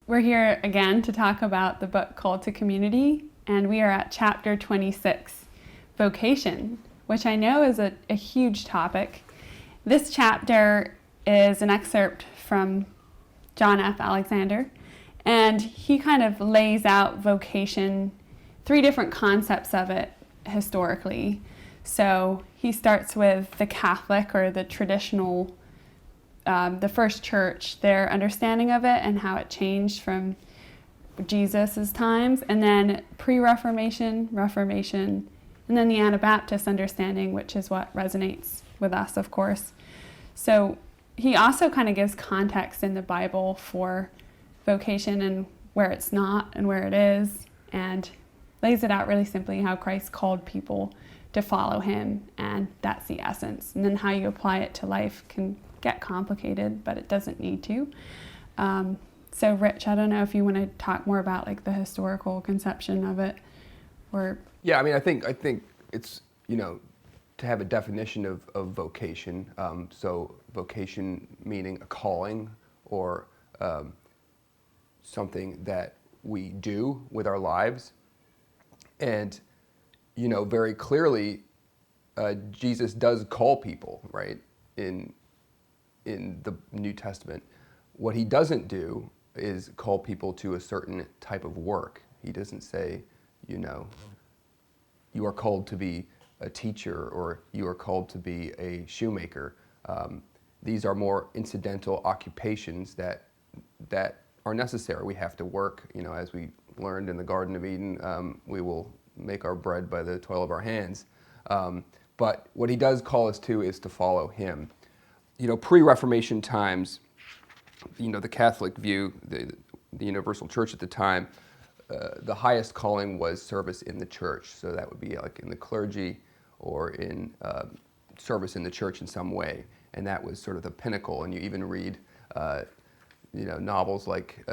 We're here again to talk about the book Call to Community, and we are at chapter 26, Vocation, which I know is a huge topic. This chapter is an excerpt from John F. Alexander, and he kind of lays out vocation, three different concepts of it historically. So he starts with the Catholic or the traditional, the first church, their understanding of it and how it changed from Jesus's times, and then pre-Reformation, Reformation, and then the Anabaptist understanding, which is what resonates with us, of course. So he also kind of gives context in the Bible for vocation and where it's not and where it is, and lays it out really simply how Christ called people to follow him, and that's the essence. And then how you apply it to life can get complicated, but it doesn't need to. So Rich, I don't know if you want to talk more about like the historical conception of it, or... Yeah, I mean, I think it's, to have a definition of vocation. So vocation meaning a calling or something that we do with our lives. And, very clearly, Jesus does call people, right, in the New Testament. What he doesn't do is call people to a certain type of work. He doesn't say, you are called to be a teacher or you are called to be a shoemaker. These are more incidental occupations that are necessary. We have to work, as we learned in the Garden of Eden, we will make our bread by the toil of our hands. But what he does call us to is to follow him. Pre-Reformation times, the Catholic view, the Universal Church at the time, the highest calling was service in the church. So that would be like in the clergy or in service in the church in some way. And that was sort of the pinnacle. And you even read, novels like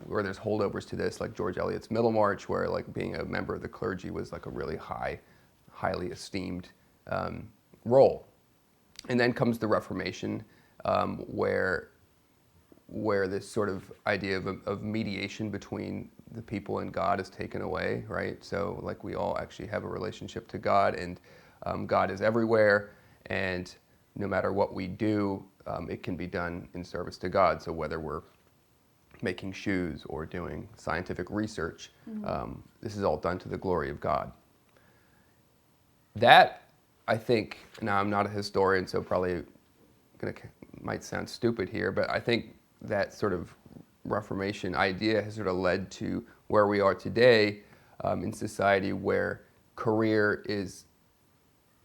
where there's holdovers to this, like George Eliot's Middlemarch, where like being a member of the clergy was like a really highly esteemed role. And then comes the Reformation, where this sort of idea of mediation between the people and God is taken away, right? So like we all actually have a relationship to God, and God is everywhere, and no matter what we do, it can be done in service to God. So whether we're making shoes or doing scientific research, this is all done to the glory of God. That, I think, now I'm not a historian, so probably might sound stupid here, but I think that sort of Reformation idea has sort of led to where we are today in society, where career is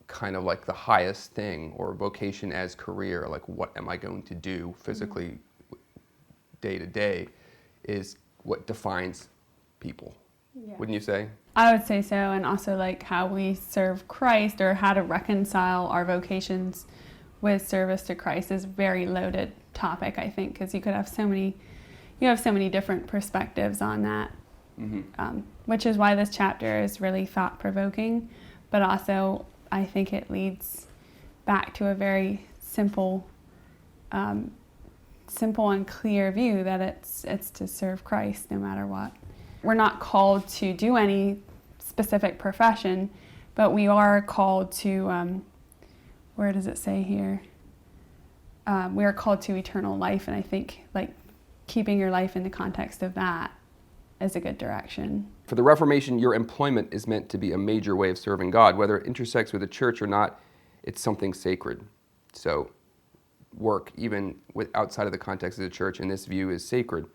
kind of like the highest thing, or vocation as career, like what am I going to do physically day to day, is what defines people. Yeah. Wouldn't you say? I would say so, and also like how we serve Christ, or how to reconcile our vocations with service to Christ, is a very loaded topic, I think, because you have so many different perspectives on that, which is why this chapter is really thought-provoking, but also I think it leads back to a very simple and clear view that it's to serve Christ no matter what. We're not called to do any specific profession, but we are called to, where does it say here? We are called to eternal life, and I think like keeping your life in the context of that is a good direction. For the Reformation, your employment is meant to be a major way of serving God. Whether it intersects with the church or not, it's something sacred. So work, even outside of the context of the church, in this view, is sacred.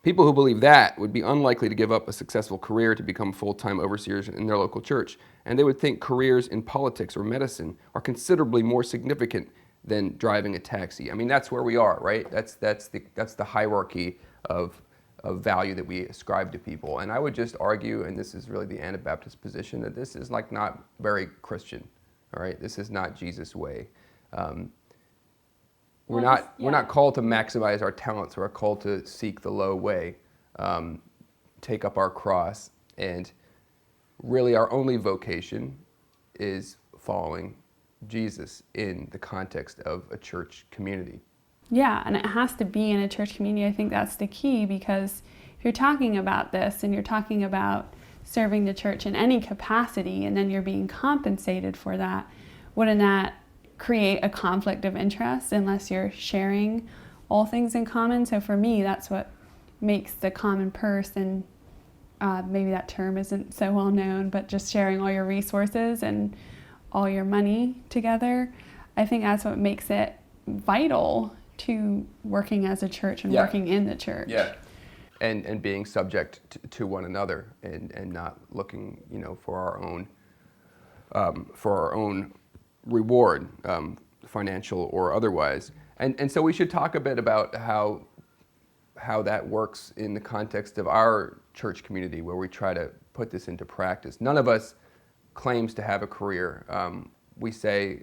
People who believe that would be unlikely to give up a successful career to become full-time overseers in their local church, and they would think careers in politics or medicine are considerably more significant than driving a taxi. I mean, that's where we are, right? That's the hierarchy of value that we ascribe to people. And I would just argue, and this is really the Anabaptist position, that this is like not very Christian, all right? This is not Jesus' way. We're not called to maximize our talents. We're called to seek the low way, take up our cross, and really our only vocation is following Jesus in the context of a church community. Yeah, and it has to be in a church community. I think that's the key, because if you're talking about this and you're talking about serving the church in any capacity and then you're being compensated for that, wouldn't that create a conflict of interest unless you're sharing all things in common? So for me, that's what makes the common person, maybe that term isn't so well known, but just sharing all your resources and all your money together. I think that's what makes it vital to working as a church and working in the church. Yeah. And being subject to one another, and not looking, for our own reward, financial or otherwise. And so we should talk a bit about how that works in the context of our church community, where we try to put this into practice. None of us claims to have a career. We say,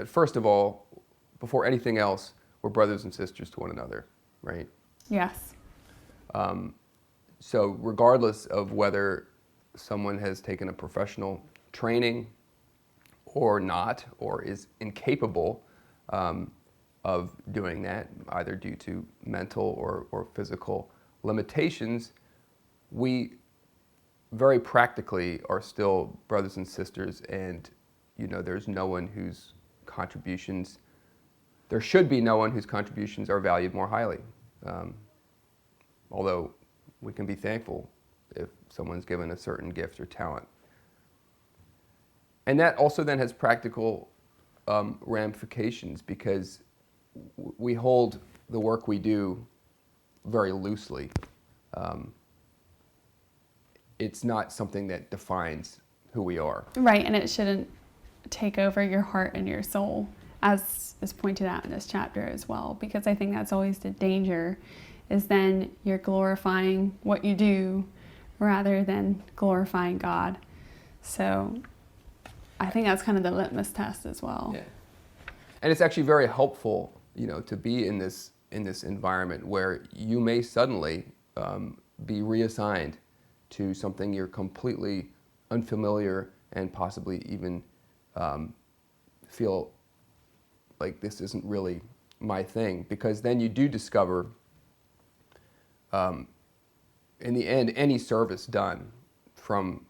first of all, before anything else, we're brothers and sisters to one another, right? Yes. So regardless of whether someone has taken a professional training or not, or is incapable of doing that, either due to mental or physical limitations, we very practically are still brothers and sisters, and there's no one whose contributions, there should be no one whose contributions are valued more highly. Although we can be thankful if someone's given a certain gift or talent. And that also then has practical ramifications, because we hold the work we do very loosely. It's not something that defines who we are. Right, and it shouldn't take over your heart and your soul, as is pointed out in this chapter as well, because I think that's always the danger, is then you're glorifying what you do rather than glorifying God. So I think that's kind of the litmus test as well. Yeah. And it's actually very helpful, to be in this environment where you may suddenly be reassigned to something you're completely unfamiliar, and possibly even feel like this isn't really my thing, because then you do discover, in the end, any service done, from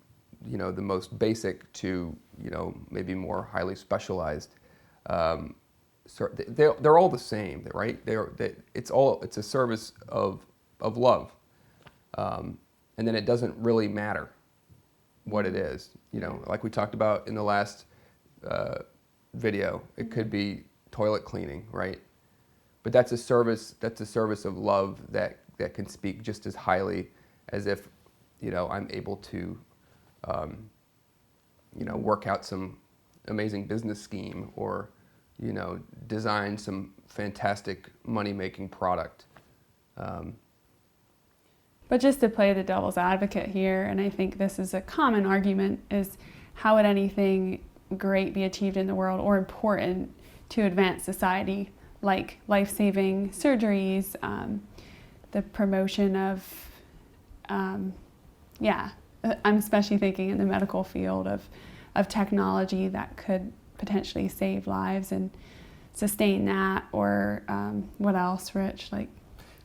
the most basic to maybe more highly specialized, they're all the same, right? It's a service of love, and then it doesn't really matter what it is. Like we talked about in the last video, it could be toilet cleaning, right? But that's a service of love that can speak just as highly as if I'm able to work out some amazing business scheme, or design some fantastic money-making product. But just to play the devil's advocate here, and I think this is a common argument, is how would anything great be achieved in the world or important to advance society, like life-saving surgeries, the promotion of, I'm especially thinking in the medical field of technology that could potentially save lives and sustain that, or what else, Rich? Like,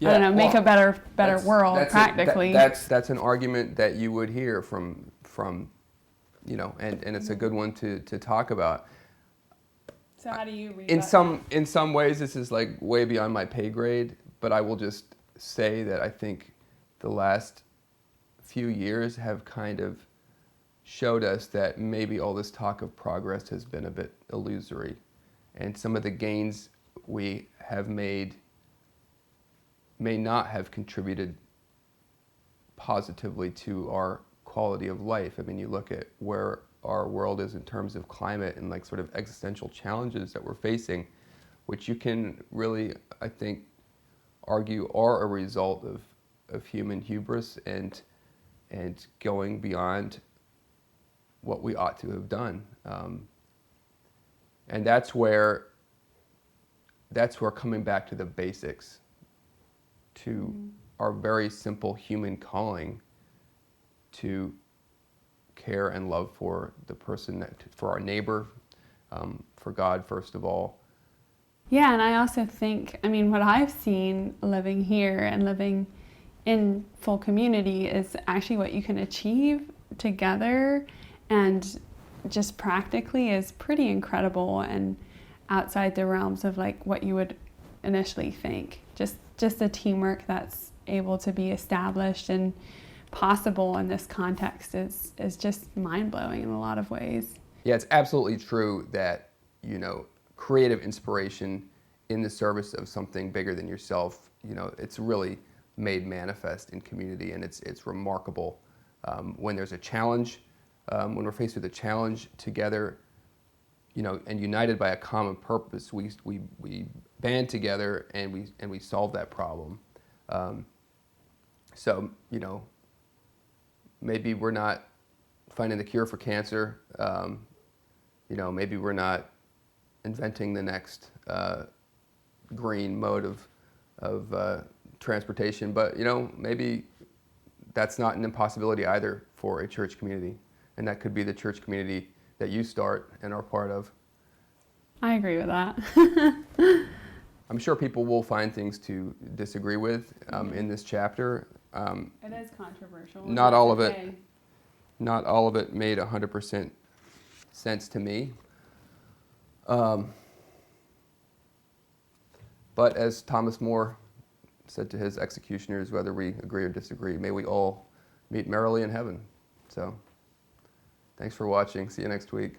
I don't know, make a better world practically. That's an argument that you would hear from and it's a good one to talk about. So how do you read in some ways this is like way beyond my pay grade, but I will just say that I think the last few years have kind of showed us that maybe all this talk of progress has been a bit illusory, and some of the gains we have made may not have contributed positively to our quality of life. I mean, you look at where our world is in terms of climate and like sort of existential challenges that we're facing, which you can really, I think, argue are a result of human hubris and going beyond what we ought to have done. And that's where coming back to the basics, to our very simple human calling to care and love for the person, for our neighbor, for God first of all. Yeah, and I also think, I mean, what I've seen living here and living in full community is actually what you can achieve together and just practically is pretty incredible and outside the realms of like what you would initially think. Just the teamwork that's able to be established and possible in this context is just mind-blowing in a lot of ways. Yeah, it's absolutely true that, you know, creative inspiration in the service of something bigger than yourself, you know, it's really made manifest in community, and it's remarkable when there's a challenge, when we're faced with a challenge together, you know, and united by a common purpose, we band together and we solve that problem. So, you know, maybe we're not finding the cure for cancer. You know, maybe we're not inventing the next green mode of transportation, but, you know, maybe that's not an impossibility either for a church community, and that could be the church community that you start and are part of. I agree with that. I'm sure people will find things to disagree with in this chapter. It is controversial. Not all of it. Not all of it made 100% sense to me. But as Thomas More said to his executioners, whether we agree or disagree, may we all meet merrily in heaven. So, thanks for watching. See you next week.